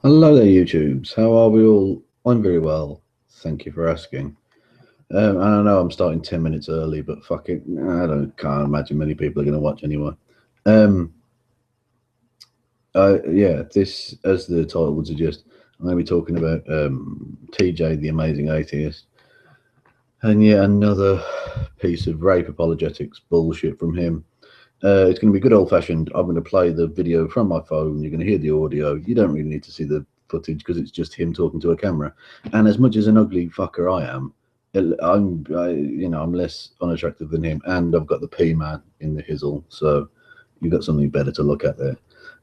Hello there, YouTubes. How are we all? I'm very well. Thank you for asking. And I know I'm starting 10 minutes early, but fuck it. Can't imagine many people are going to watch anyway. Um, yeah, this, as the title would suggest, I'm going to be talking about TJ, the amazing atheist, and yet another piece of rape apologetics bullshit from him. It's going to be good old fashioned. I'm going to play the video from my phone. You're going to hear the audio. You don't really need to see the footage because it's just him talking to a camera. And as much as an ugly fucker I am, I'm less unattractive than him, and I've got the P man in the hizzle. So you've got something better to look at there.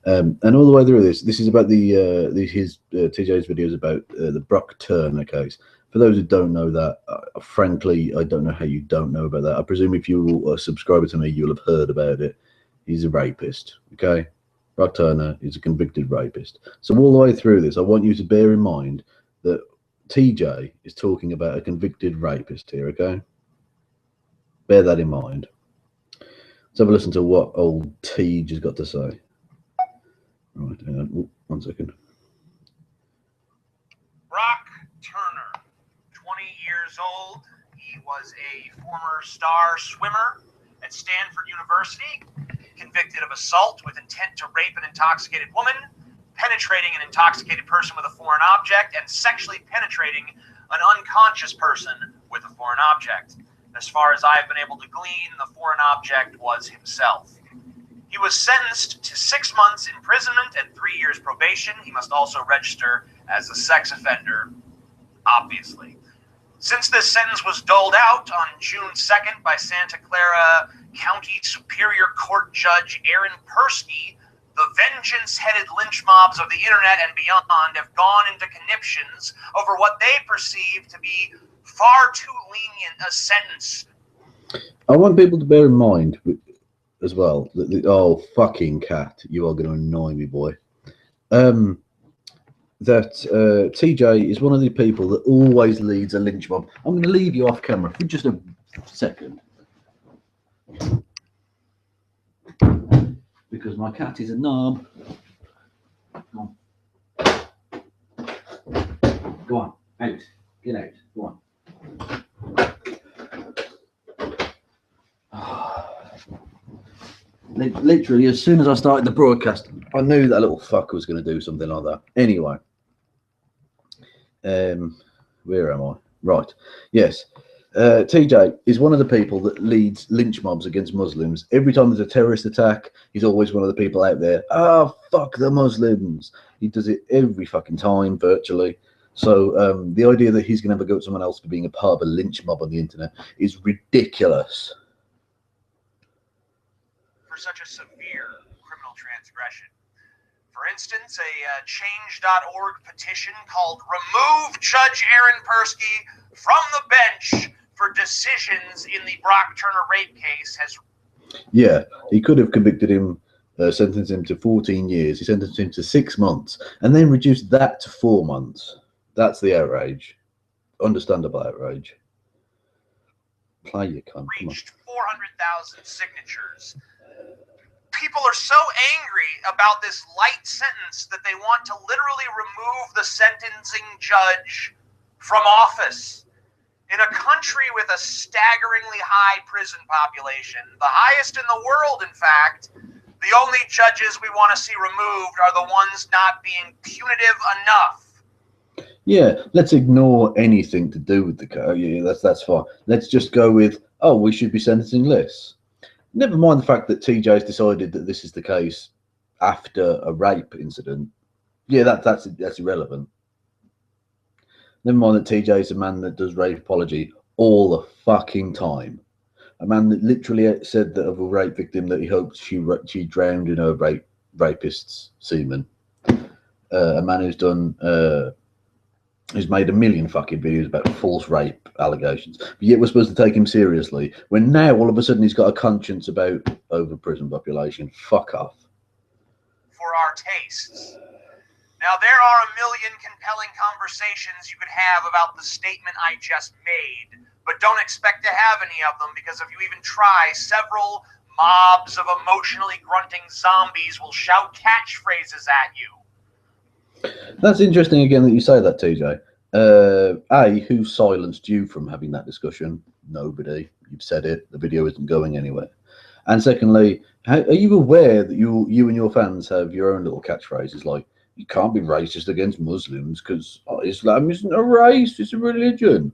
And all the way through this is about his TJ's videos about the Brock Turner case. For those who don't know that, frankly, I don't know how you don't know about that. I presume if you're a subscriber to me, you'll have heard about it. He's a rapist, okay? Brock Turner is a convicted rapist. So all the way through this, I want you to bear in mind that TJ is talking about a convicted rapist here, okay? Bear that in mind. Let's have a listen to what old Teej has got to say. Right, hang on. Ooh, 1 second. Brock Turner, 20 years old. He was a former star swimmer at Stanford University, convicted of assault with intent to rape an intoxicated woman, penetrating an intoxicated person with a foreign object, and sexually penetrating an unconscious person with a foreign object. As far as I've been able to glean, the foreign object was himself. He was sentenced to 6 months imprisonment and 3 years probation. He must also register as a sex offender, obviously. Since this sentence was doled out on June 2nd by Santa Clara County Superior Court Judge Aaron Persky, the vengeance-headed lynch mobs of the internet and beyond have gone into conniptions over what they perceive to be far too lenient a sentence. I want people to bear in mind as well that oh fucking cat, you are going to annoy me, boy. That TJ is one of the people that always leads a lynch mob. I'm going to leave you off camera for just a second because my cat is a knob. Go on, out, get out, go on. Literally, as soon as I started the broadcast, I knew that little fucker was going to do something like that. Anyway, where am I? Right, yes. TJ is one of the people that leads lynch mobs against Muslims. Every time there's a terrorist attack, he's always one of the people out there. Ah, fuck the Muslims. He does it every fucking time, virtually. So the idea that he's going to have a go at someone else for being a part of a lynch mob on the internet is ridiculous. For such a severe criminal transgression. For instance, a change.org petition called Remove Judge Aaron Persky from the bench for decisions in the Brock Turner rape case has... Yeah, he could have convicted him, sentenced him to 14 years. He sentenced him to 6 months and then reduced that to 4 months. That's the outrage. Understandable outrage. Play your cunt. Reached 400,000 signatures. People are so angry about this light sentence that they want to literally remove the sentencing judge from office. In a country with a staggeringly high prison population, the highest in the world, in fact, the only judges we want to see removed are the ones not being punitive enough. Yeah, let's ignore anything to do with the code. Yeah, that's fine. Let's just go with, oh, we should be sentencing less. Never mind the fact that TJ's decided that this is the case after a rape incident. Yeah, that's irrelevant. Never mind that TJ is a man that does rape apology all the fucking time. A man that literally said that of a rape victim that he hoped she drowned in her rapist's semen. A man who's done who's made a million fucking videos about false rape allegations, but yet we're supposed to take him seriously when now all of a sudden he's got a conscience about over prison population. Fuck off. For our tastes. Now, there are a million compelling conversations you could have about the statement I just made, but don't expect to have any of them, because if you even try, several mobs of emotionally grunting zombies will shout catchphrases at you. That's interesting again that you say that, TJ. Who silenced you from having that discussion? Nobody. You've said it. The video isn't going anywhere. And secondly, are you aware that you and your fans have your own little catchphrases like "you can't be racist against Muslims because Islam isn't a race; it's a religion,"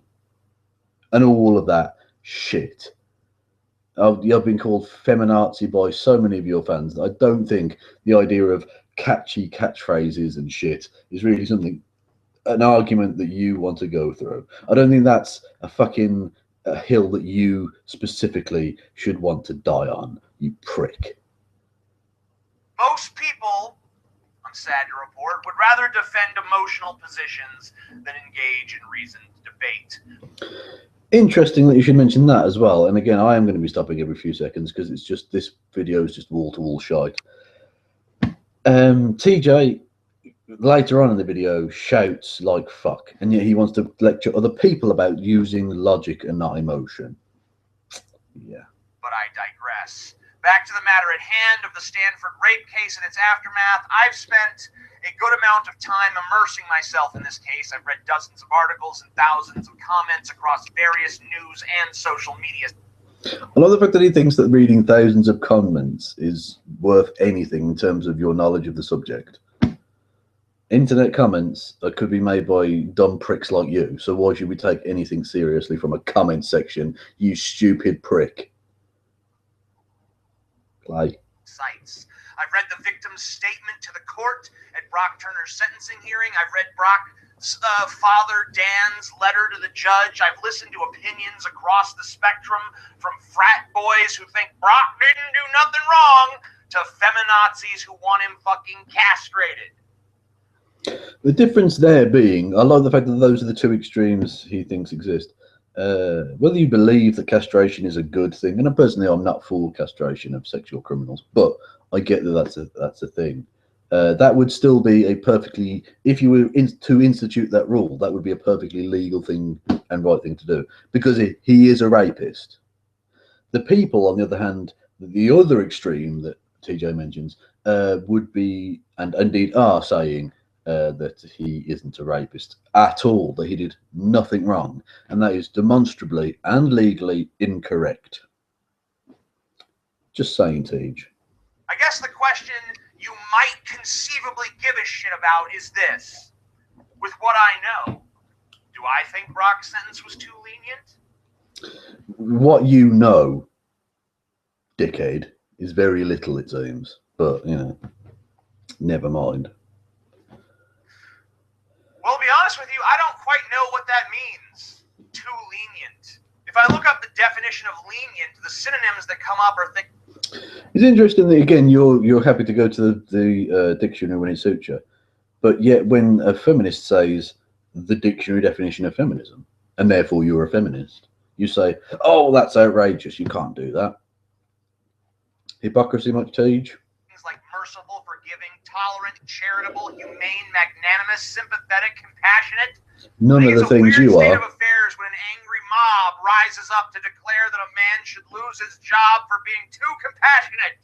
and all of that shit. I've been called feminazi by so many of your fans that I don't think the idea of catchy catchphrases and shit is really something, an argument that you want to go through. I don't think that's a fucking hill that you specifically should want to die on, you prick. Most people, I'm sad to report, would rather defend emotional positions than engage in reasoned debate. Interesting that you should mention that as well. And again, I am going to be stopping every few seconds because it's just this video is just wall to wall shite. TJ later on in the video shouts like fuck, and yet he wants to lecture other people about using logic and not emotion. Yeah. But I digress. Back to the matter at hand of the Stanford rape case and its aftermath. I've spent a good amount of time immersing myself in this case. I've read dozens of articles and thousands of comments across various news and social media. I love the fact that he thinks that reading thousands of comments is worth anything in terms of your knowledge of the subject. Internet comments could be made by dumb pricks like you, so why should we take anything seriously from a comment section, you stupid prick? Play. Sites. I've read the victim's statement to the court at Brock Turner's sentencing hearing. I've read Brock's father Dan's letter to the judge. I've listened to opinions across the spectrum from frat boys who think Brock didn't do nothing wrong to feminazis who want him fucking castrated. The difference there being, I like the fact that those are the two extremes he thinks exist. Whether you believe that castration is a good thing, and personally I'm not for castration of sexual criminals, but I get that that's a thing. That would still be a perfectly, if you were to institute that rule, that would be a perfectly legal thing and right thing to do, because he is a rapist. The people, on the other hand, the other extreme that TJ mentions, would be, and indeed are saying, that he isn't a rapist at all, that he did nothing wrong, and that is demonstrably and legally incorrect. Just saying, Teej. I guess the question you might conceivably give a shit about is this. With what I know, do I think Brock's sentence was too lenient? What you know, dickhead, is very little, it seems. But, you know, never mind. Well, to be honest with you, I don't quite know what that means. Too lenient. If I look up the definition of lenient, the synonyms that come up are things. It's interesting that again you're happy to go to the dictionary when it suits you, but yet when a feminist says the dictionary definition of feminism, and therefore you're a feminist, you say, "Oh, that's outrageous! You can't do that." Hypocrisy, much, Teej? Things like merciful, forgiving, tolerant, charitable, humane, magnanimous, sympathetic, compassionate. None of the things you state are. Of affairs when an angry mob rises up to declare that a man should lose his job for being too compassionate,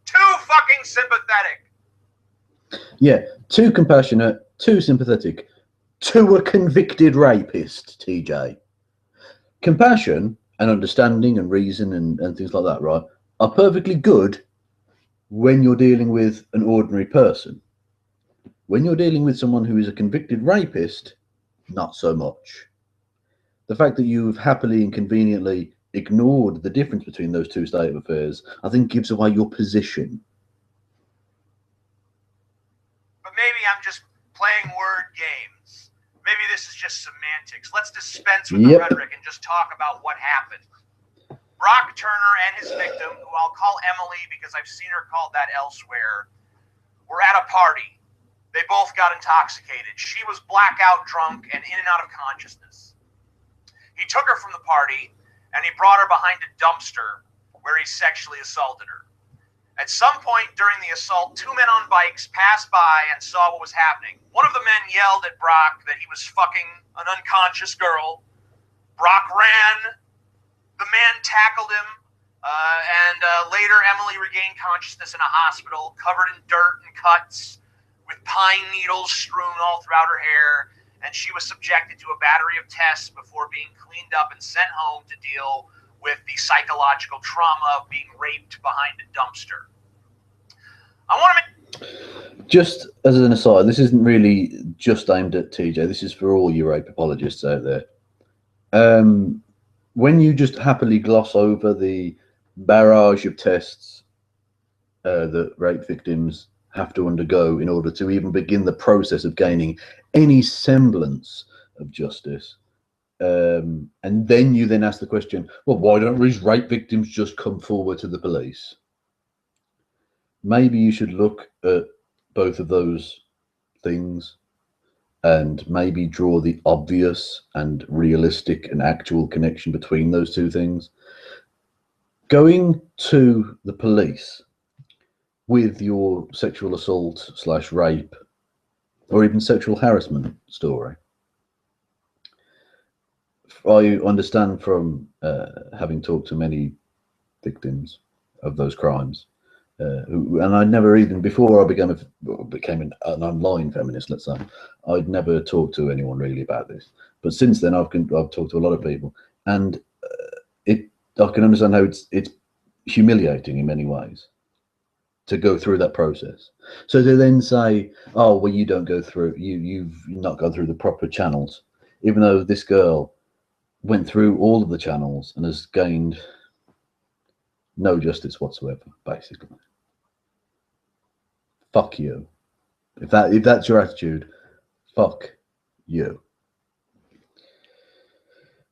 too fucking sympathetic. Yeah, too compassionate, too sympathetic, to a convicted rapist, TJ. Compassion and understanding and reason and things like that, right, are perfectly good when you're dealing with an ordinary person. When you're dealing with someone who is a convicted rapist, not so much. The fact that you've happily and conveniently ignored the difference between those two state of affairs, I think gives away your position. But maybe I'm just playing word games. Maybe this is just semantics. Let's dispense with the rhetoric and just talk about what happened. Brock Turner and his victim, who I'll call Emily because I've seen her called that elsewhere, were at a party. They both got intoxicated. She was blackout drunk and in and out of consciousness. He took her from the party and he brought her behind a dumpster where he sexually assaulted her. At some point during the assault, two men on bikes passed by and saw what was happening. One of the men yelled at Brock that he was fucking an unconscious girl. Brock ran. The man tackled him, and later Emily regained consciousness in a hospital, covered in dirt and cuts. with pine needles strewn all throughout her hair, and she was subjected to a battery of tests before being cleaned up and sent home to deal with the psychological trauma of being raped behind a dumpster. I want to make... Just as an aside, this isn't really just aimed at TJ. This is for all you rape apologists out there. When you just happily gloss over the barrage of tests that rape victims have to undergo in order to even begin the process of gaining any semblance of justice, and then you then ask the question, well, why don't these rape victims just come forward to the police? Maybe you should look at both of those things and maybe draw the obvious and realistic and actual connection between those two things. Going to the police with your sexual assault / rape or even sexual harassment story, I understand from having talked to many victims of those crimes, and I never even, before I became an online feminist, let's say, I'd never talked to anyone really about this. But since then, I've talked to a lot of people, and I can understand how it's humiliating in many ways to go through that process. So to then say, oh, well, you don't go through, you've not gone through the proper channels, even though this girl went through all of the channels and has gained no justice whatsoever, basically. Fuck you. If that's your attitude, fuck you.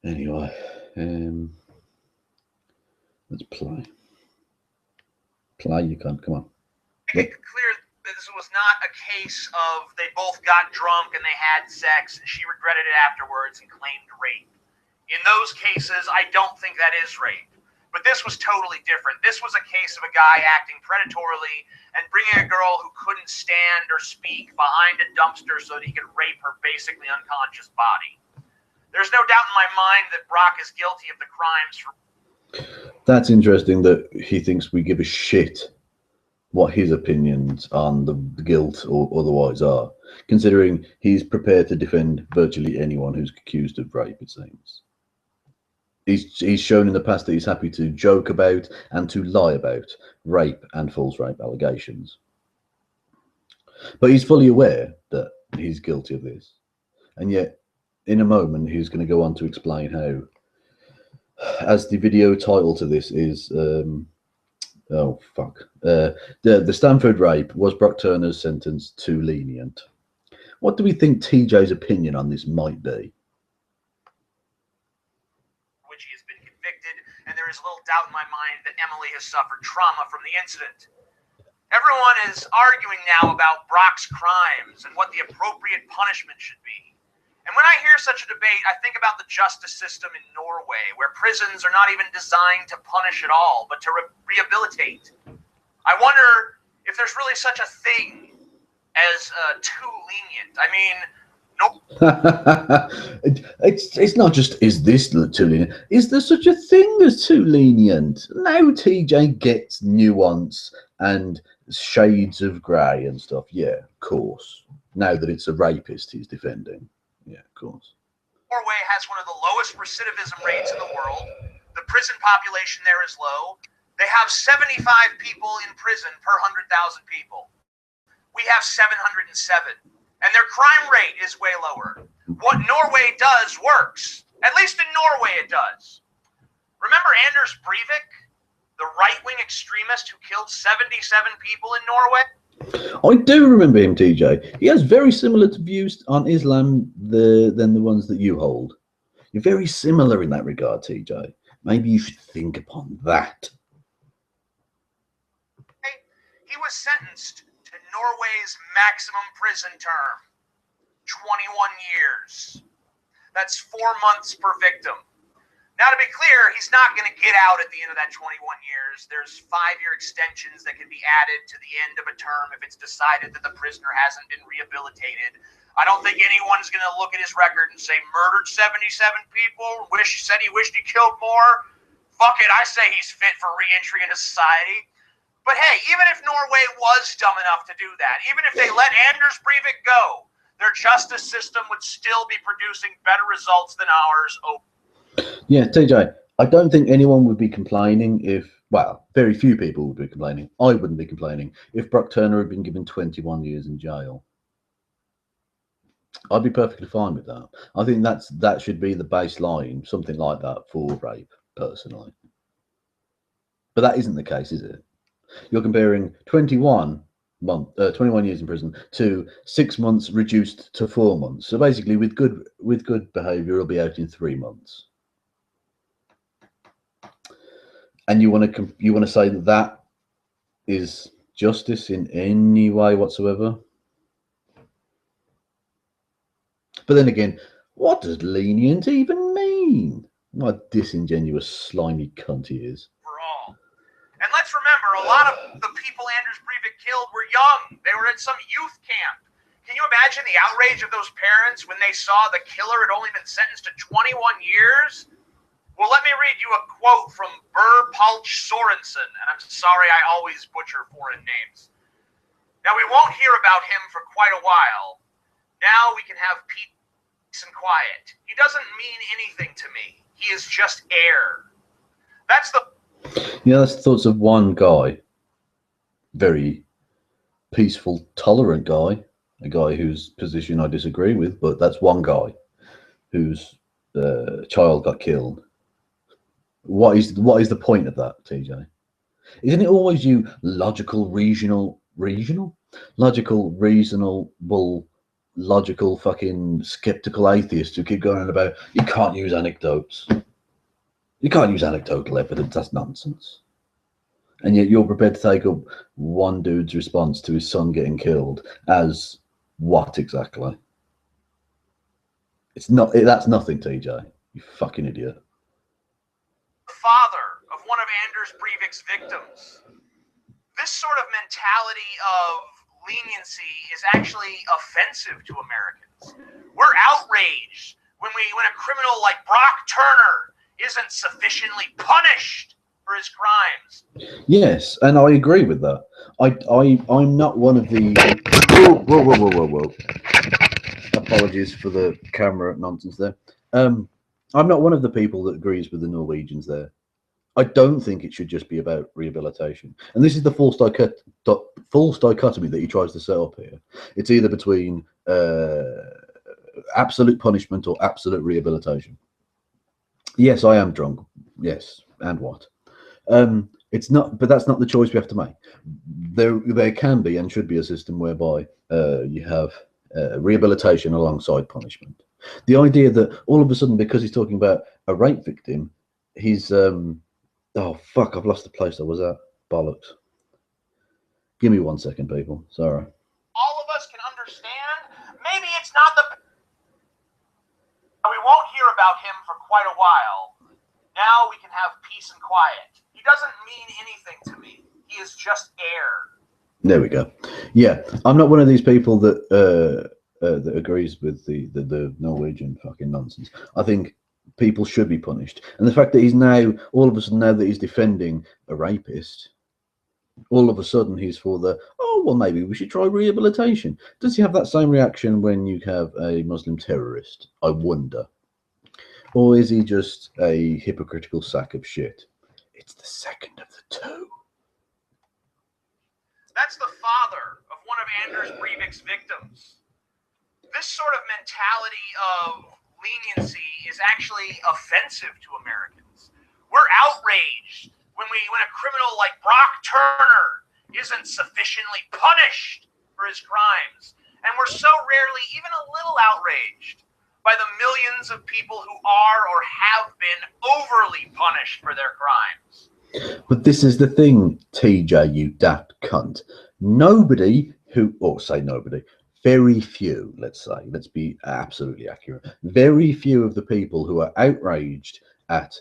Anyway, let's play. You can't, come on. Make it clear that this was not a case of they both got drunk and they had sex and she regretted it afterwards and claimed rape. In those cases, I don't think that is rape. But this was totally different. This was a case of a guy acting predatorily and bringing a girl who couldn't stand or speak behind a dumpster so that he could rape her basically unconscious body. There's no doubt in my mind that Brock is guilty of the crimes. That's interesting that he thinks we give a shit what his opinions on the guilt or otherwise are, considering he's prepared to defend virtually anyone who's accused of rape, it seems. He's shown in the past that he's happy to joke about and to lie about rape and false rape allegations. But he's fully aware that he's guilty of this. And yet, in a moment, he's going to go on to explain how, as the video title to this is, the Stanford rape, was Brock Turner's sentence too lenient? What do we think TJ's opinion on this might be? Which he has been convicted, and there is little doubt in my mind that Emily has suffered trauma from the incident. Everyone is arguing now about Brock's crimes and what the appropriate punishment should be. And when I hear such a debate, I think about the justice system in Norway, where prisons are not even designed to punish at all, but to rehabilitate. I wonder if there's really such a thing as too lenient. I mean, nope. It's not just, is this too lenient? Is there such a thing as too lenient? Now TJ gets nuance and shades of grey and stuff. Yeah, of course. Now that it's a rapist he's defending. Yeah, of course. Norway has one of the lowest recidivism rates in the world. The prison population there is low. They have 75 people in prison per 100,000 people. We have 707. And their crime rate is way lower. What Norway does works. At least in Norway it does. Remember Anders Breivik, the right-wing extremist who killed 77 people in Norway? I do remember him, TJ. He has very similar views on Islam than the ones that you hold. You're very similar in that regard, TJ. Maybe you should think upon that. He was sentenced to Norway's maximum prison term, 21 years. That's 4 months per victim. Now, to be clear, he's not going to get out at the end of that 21 years. There's 5-year extensions that can be added to the end of a term if it's decided that the prisoner hasn't been rehabilitated. I don't think anyone's going to look at his record and say, murdered 77 people, said he wished he killed more. Fuck it, I say he's fit for re-entry into society. But hey, even if Norway was dumb enough to do that, even if they let Anders Breivik go, their justice system would still be producing better results than ours. Yeah, TJ, I don't think anyone would be complaining if, well, very few people would be complaining. I wouldn't be complaining if Brock Turner had been given 21 years in jail. I'd be perfectly fine with that. I think that should be the baseline, something like that for rape, personally. But that isn't the case, is it? You're comparing 21 years in prison to 6 months reduced to 4 months. So basically, with good behaviour, he'll be out in 3 months. And you want to say that is justice in any way whatsoever? But then again, what does lenient even mean? What a disingenuous, slimy cunt he is. For all. And let's remember, a lot of the people Anders Breivik killed were young. They were at some youth camp. Can you imagine the outrage of those parents when they saw the killer had only been sentenced to 21 years? Well, let me read you a quote from Burr Palch Sorensen, and I'm sorry I always butcher foreign names. Now, we won't hear about him for quite a while. Now we can have peace and quiet. He doesn't mean anything to me. He is just air. That's the... Yeah, that's the thoughts of one guy. Very peaceful, tolerant guy. A guy whose position I disagree with, but that's one guy whose child got killed. What is the point of that, TJ? Isn't it always you logical, fucking skeptical atheists who keep going on about you can't use anecdotes. You can't use anecdotal evidence, that's nonsense. And yet you're prepared to take up one dude's response to his son getting killed as what exactly? It's not. That's nothing, TJ. You fucking idiot. Father of one of Anders Breivik's victims. This sort of mentality of leniency is actually offensive to Americans. We're outraged when a criminal like Brock Turner isn't sufficiently punished for his crimes. Yes, and I agree with that. I'm not one of the... Whoa. Apologies for the camera nonsense there. I'm not one of the people that agrees with the Norwegians there. I don't think it should just be about rehabilitation. And this is the false dichotomy that he tries to set up here. It's either between absolute punishment or absolute rehabilitation. Yes, I am drunk. Yes, and what? It's not, but that's not the choice we have to make. There can be and should be a system whereby you have rehabilitation alongside punishment. The idea that all of a sudden, because he's talking about a rape victim, he's oh fuck, I've lost the place I was at. Bollocks. Give me 1 second, people. Sorry. All of us can understand. Maybe it's not the... We won't hear about him for quite a while. Now we can have peace and quiet. He doesn't mean anything to me. He is just air. There we go. Yeah, I'm not one of these people that that agrees with the Norwegian fucking nonsense. I think people should be punished, and the fact that he's now all of a sudden, now that he's defending a rapist, all of a sudden he's for the, oh well, maybe we should try rehabilitation. Does he have that same reaction when you have a Muslim terrorist? I wonder. Or is he just a hypocritical sack of shit? It's the second of the two. That's the father of one of Anders Breivik's victims. This sort of mentality of leniency is actually offensive to Americans. We're outraged when a criminal like Brock Turner isn't sufficiently punished for his crimes. And we're so rarely even a little outraged by the millions of people who are or have been overly punished for their crimes. But this is the thing, TJ, you daft cunt. Nobody who, or say nobody, very few, let's be absolutely accurate, very few of the people who are outraged at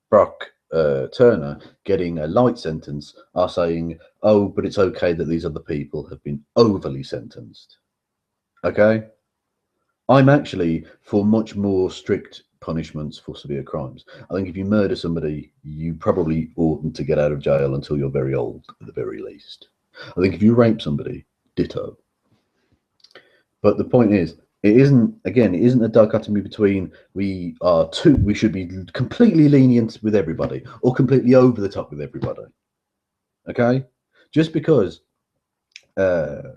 Brock Turner getting a light sentence are saying, oh, but it's okay that these other people have been overly sentenced. Okay? I'm actually for much more strict punishments for severe crimes. I think if you murder somebody, you probably oughtn't to get out of jail until you're very old, at the very least. I think if you rape somebody, ditto. But the point is, it isn't a dichotomy between we should be completely lenient with everybody or completely over the top with everybody. Okay? Just because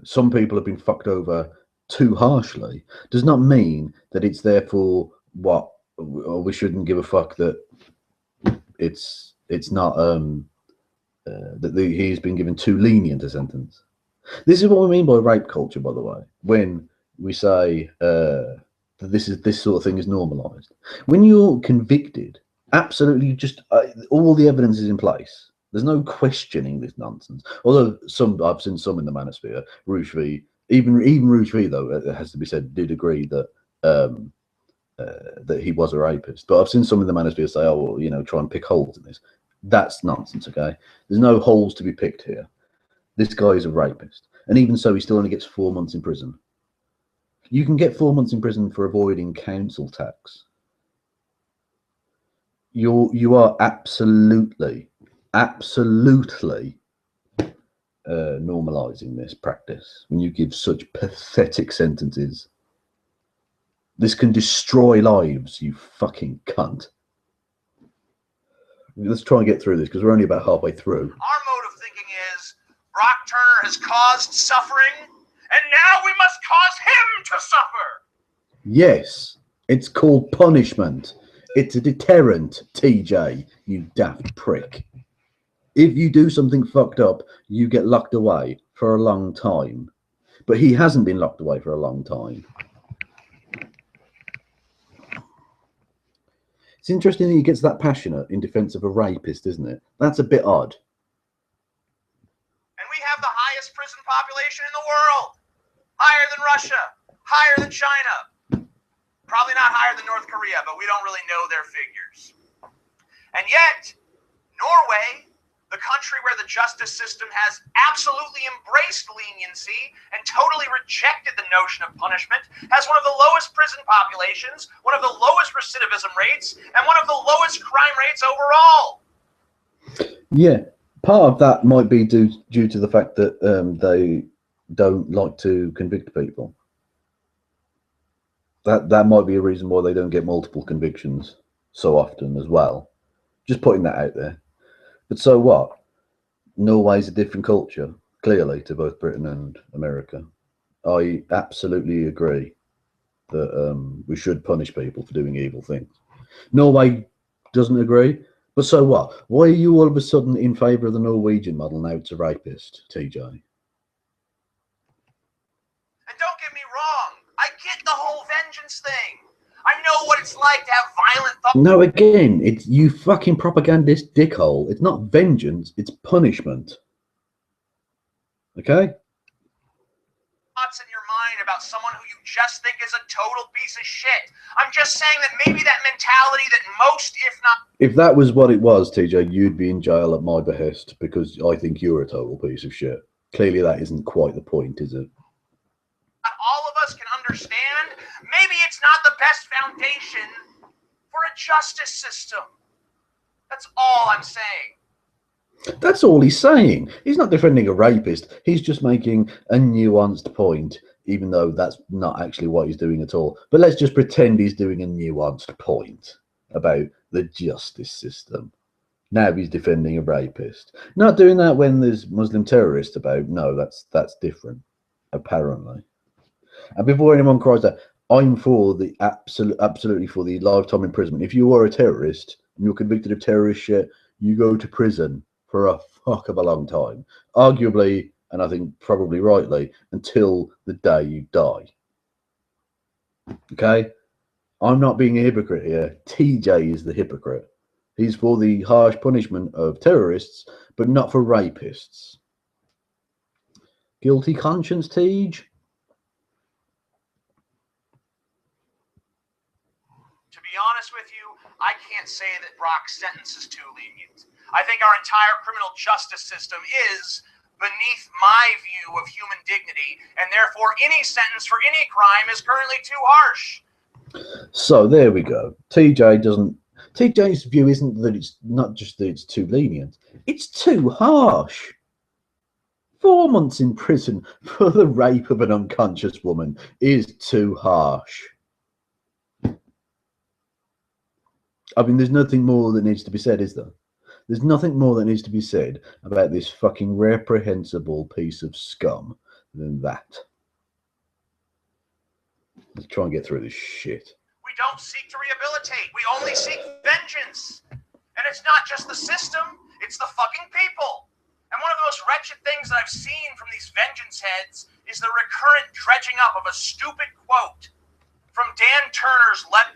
some people have been fucked over too harshly does not mean that it's therefore what, or we shouldn't give a fuck that it's not that he's been given too lenient a sentence. This is what we mean by rape culture, by the way, when we say that this sort of thing is normalized. When you're convicted, absolutely, just all the evidence is in place. There's no questioning this nonsense. Although I've seen some in the manosphere, Roosh V, even Roosh V, though, it has to be said, did agree that that he was a rapist. But I've seen some in the manosphere say, "Oh, well, you know, try and pick holes in this." That's nonsense. Okay, there's no holes to be picked here. This guy is a rapist, and even so, he still only gets 4 months in prison. You can get 4 months in prison for avoiding council tax. You are absolutely normalizing this practice when you give such pathetic sentences. This can destroy lives, you fucking cunt. Let's try and get through this because we're only about halfway through. Our mode of thinking is Brock Turner has caused suffering, and now we must cause him to suffer. Yes, it's called punishment. It's a deterrent, TJ, you daft prick. If you do something fucked up, you get locked away for a long time. But he hasn't been locked away for a long time. It's interesting that he gets that passionate in defense of a rapist, isn't it? That's a bit odd. And we have the highest prison population in the world. Higher than Russia. Higher than China. Probably not higher than North Korea, but we don't really know their figures. And yet, Norway, the country where the justice system has absolutely embraced leniency and totally rejected the notion of punishment, has one of the lowest prison populations, one of the lowest recidivism rates, and one of the lowest crime rates overall. Yeah, part of that might be due to the fact that they don't like to convict people. That might be a reason why they don't get multiple convictions so often as well. Just putting that out there. But so what? Norway's a different culture, clearly, to both Britain and America. I absolutely agree that we should punish people for doing evil things. Norway doesn't agree, but so what? Why are you all of a sudden in favour of the Norwegian model now it's a rapist, TJ? And don't get me wrong, I get the whole vengeance thing. I know what it's like to have violent thoughts. No, again, it's you fucking propagandist dickhole. It's not vengeance, it's punishment. Okay? Thoughts in your mind about someone who you just think is a total piece of shit. I'm just saying that maybe that mentality that most, if not... If that was what it was, TJ, you'd be in jail at my behest because I think you're a total piece of shit. Clearly that isn't quite the point, is it? All of us can understand, maybe it's not the best foundation for a justice system. That's all I'm saying. That's all he's saying. He's not defending a rapist. He's just making a nuanced point, even though that's not actually what he's doing at all. But let's just pretend he's doing a nuanced point about the justice system. Now he's defending a rapist. Not doing that when there's Muslim terrorists about. No, that's different, apparently. And before anyone cries out, I'm for the absolutely for the lifetime imprisonment. If you are a terrorist and you're convicted of terrorist shit, you go to prison for a fuck of a long time. Arguably, and I think probably rightly, until the day you die. Okay? I'm not being a hypocrite here. TJ is the hypocrite. He's for the harsh punishment of terrorists, but not for rapists. Guilty conscience, Teej? To be honest with you, I can't say that Brock's sentence is too lenient. I think our entire criminal justice system is beneath my view of human dignity, and therefore any sentence for any crime is currently too harsh. So there we go. TJ's view isn't that it's not just that it's too lenient, it's too harsh. 4 months in prison for the rape of an unconscious woman is too harsh. I mean, there's nothing more that needs to be said, is there? There's nothing more that needs to be said about this fucking reprehensible piece of scum than that. Let's try and get through this shit. We don't seek to rehabilitate. We only seek vengeance. And it's not just the system, it's the fucking people. And one of the most wretched things that I've seen from these vengeance heads is the recurrent dredging up of a stupid quote from Dan Turner's letter.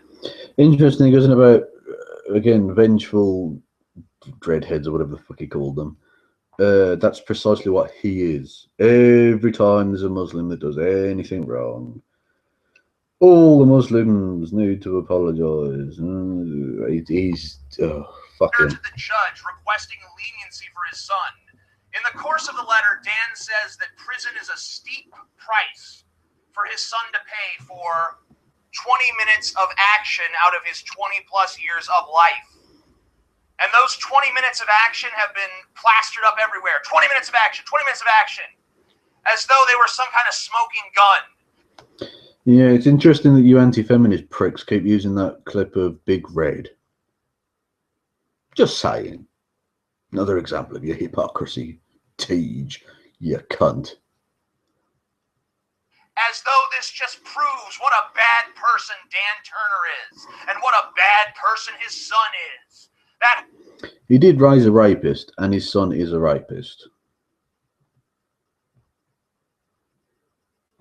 Interesting, isn't it, about, again, vengeful dreadheads or whatever the fuck he called them. That's precisely what he is. Every time there's a Muslim that does anything wrong, all the Muslims need to apologize. He's fucking. To the judge requesting leniency for his son. In the course of the letter, Dan says that prison is a steep price for his son to pay for 20 minutes of action out of his 20 plus years of life. And those 20 minutes of action have been plastered up everywhere. 20 minutes of action, 20 minutes of action. As though they were some kind of smoking gun. Yeah, it's interesting that you anti-feminist pricks keep using that clip of Big Red. Just saying. Another example of your hypocrisy. Teej, you cunt. As though this just proves what a bad person Dan Turner is. And what a bad person his son is. That he did raise a rapist, and his son is a rapist.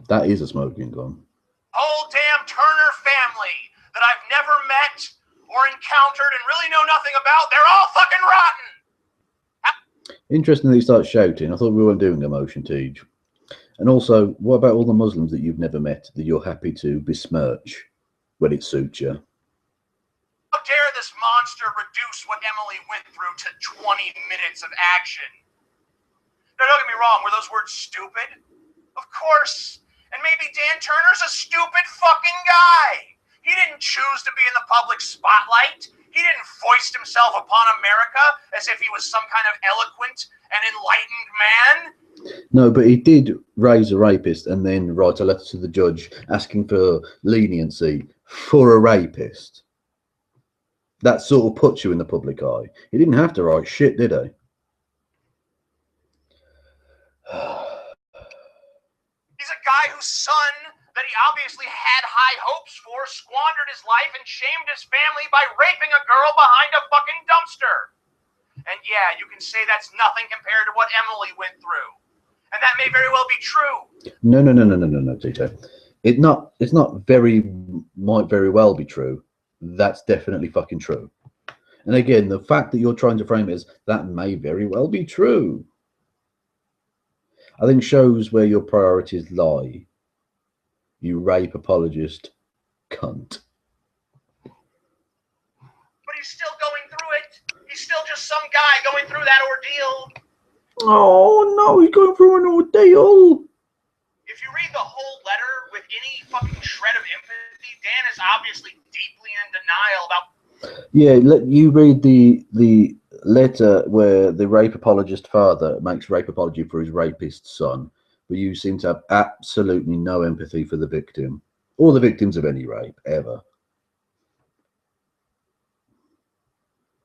That is a smoking gun. Whole damn Turner family that I've never met or encountered and really know nothing about, they're all fucking rotten. Interesting that you start shouting. I thought we weren't doing a motion, Teej. And also, what about all the Muslims that you've never met that you're happy to besmirch when it suits you? How dare this monster reduce what Emily went through to 20 minutes of action? Now, don't get me wrong, were those words stupid? Of course. And maybe Dan Turner's a stupid fucking guy. He didn't choose to be in the public spotlight. He didn't foist himself upon America as if he was some kind of eloquent and enlightened man. No, but he did raise a rapist and then write a letter to the judge asking for leniency for a rapist. That sort of puts you in the public eye. He didn't have to write shit, did he? He's a guy whose son that he obviously had high hopes for squandered his life and shamed his family by raping a girl behind a fucking dumpster. And yeah, you can say that's nothing compared to what Emily went through. And that may very well be true. No, TJ. Might very well be true. That's definitely fucking true. And again, the fact that you're trying to frame it as that may very well be true, I think shows where your priorities lie. You rape apologist cunt. But he's still going through it. He's still just some guy going through that ordeal. Oh, no, he's going through an ordeal. If you read the whole letter with any fucking shred of empathy, Dan is obviously deeply in denial about... Yeah, let you read the letter where the rape apologist father makes rape apology for his rapist son, but you seem to have absolutely no empathy for the victim or the victims of any rape ever.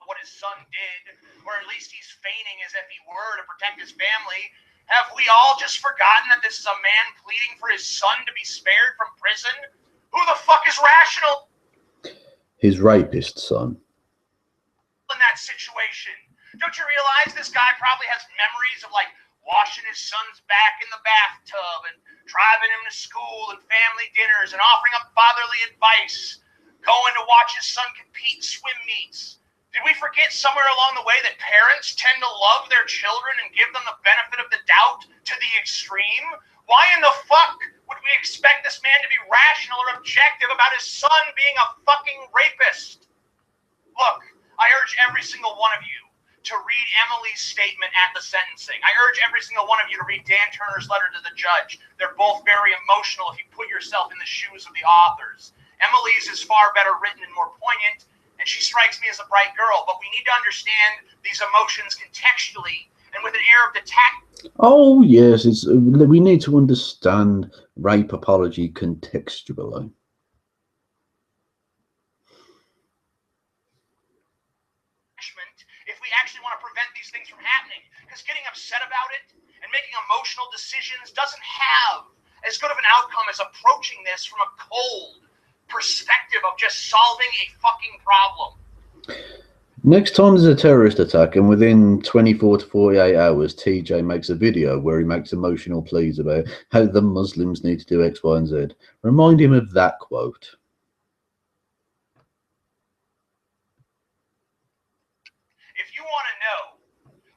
What his son did, or at least he's feigning as if he were to protect his family. Have we all just forgotten that this is a man pleading for his son to be spared from prison? Who the fuck is rational? His rapist son. In that situation, don't you realize this guy probably has memories of like washing his son's back in the bathtub and driving him to school and family dinners and offering up fatherly advice, going to watch his son compete swim meets. Did we forget somewhere along the way that parents tend to love their children and give them the benefit of the doubt to the extreme? Why in the fuck would we expect this man to be rational or objective about his son being a fucking rapist? Look, I urge every single one of you to read Emily's statement at the sentencing. I urge every single one of you to read Dan Turner's letter to the judge. They're both very emotional if you put yourself in the shoes of the authors. Emily's is far better written and more poignant, and she strikes me as a bright girl. But we need to understand these emotions contextually and with an air of detachment. Oh yes, we need to understand rape apology contextually. If we actually want to prevent these things from happening, because getting upset about it and making emotional decisions doesn't have as good of an outcome as approaching this from a cold perspective of just solving a fucking problem. Next time there's a terrorist attack and within 24 to 48 hours, TJ makes a video where he makes emotional pleas about how the Muslims need to do X, Y, and Z. Remind him of that quote. If you want to know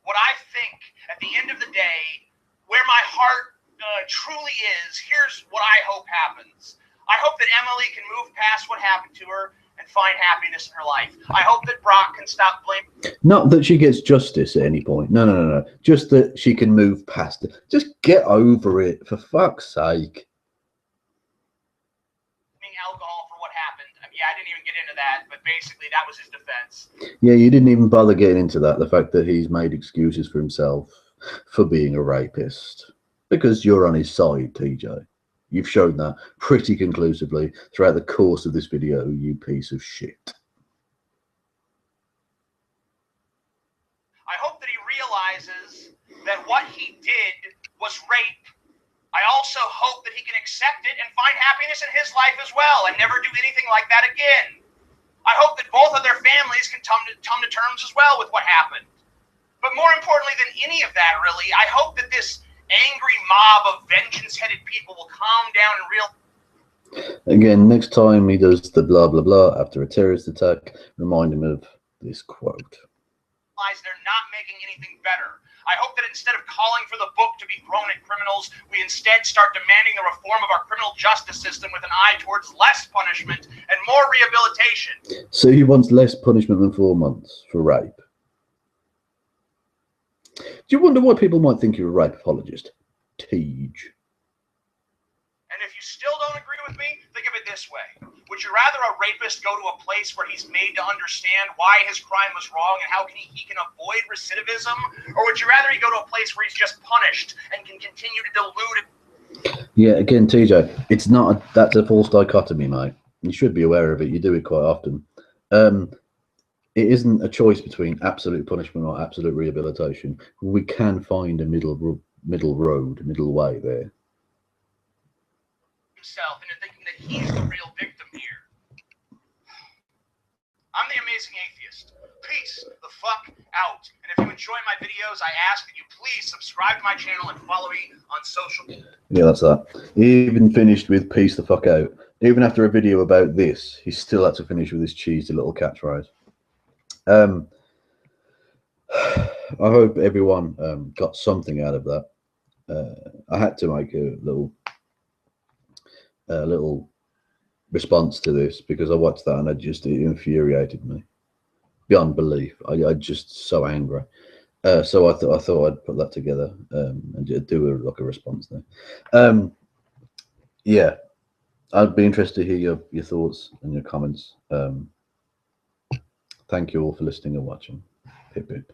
what I think at the end of the day, where my heart truly is, here's what I hope happens. I hope that Emily can move past what happened to her and find happiness in her life. I hope that Brock can stop blaming. Not that she gets justice at any point. No. Just that she can move past it. Just get over it, for fuck's sake. Alcohol for what happened. Yeah, I didn't even get into that, but basically that was his defense. Yeah, you didn't even bother getting into that. The fact that he's made excuses for himself for being a rapist. Because you're on his side, TJ. You've shown that pretty conclusively throughout the course of this video, you piece of shit. I hope that he realizes that what he did was rape. I also hope that he can accept it and find happiness in his life as well and never do anything like that again. I hope that both of their families can come to terms as well with what happened. But more importantly than any of that, really, I hope that this angry mob of vengeance-headed people will calm down and realize. Again, next time he does the blah, blah, blah after a terrorist attack, remind him of this quote. They're not making anything better. I hope that instead of calling for the book to be thrown at criminals, we instead start demanding the reform of our criminal justice system with an eye towards less punishment and more rehabilitation. So he wants less punishment than 4 months for rape. Do you wonder why people might think you're a rape apologist? Teej. And if you still don't agree with me, think of it this way. Would you rather a rapist go to a place where he's made to understand why his crime was wrong and how he can avoid recidivism? Or would you rather he go to a place where he's just punished and can continue to delude it? Yeah, again, TJ, it's not that's a false dichotomy, mate. You should be aware of it. You do it quite often. It isn't a choice between absolute punishment or absolute rehabilitation. We can find a middle road, middle way there. Himself into thinking that he's the real victim here. I'm the Amazing Atheist. Peace the fuck out. And if you enjoy my videos, I ask that you please subscribe to my channel and follow me on social media. Yeah, that's that. He even finished with peace the fuck out. Even after a video about this, he still had to finish with his cheesy little catchphrase. I hope everyone got something out of that. I had to make a little response to this because I watched that and it infuriated me beyond belief. I just so angry. So I thought I'd put that together and do a response there. Yeah, I'd be interested to hear your thoughts and your comments. Thank you all for listening and watching. Pip pip.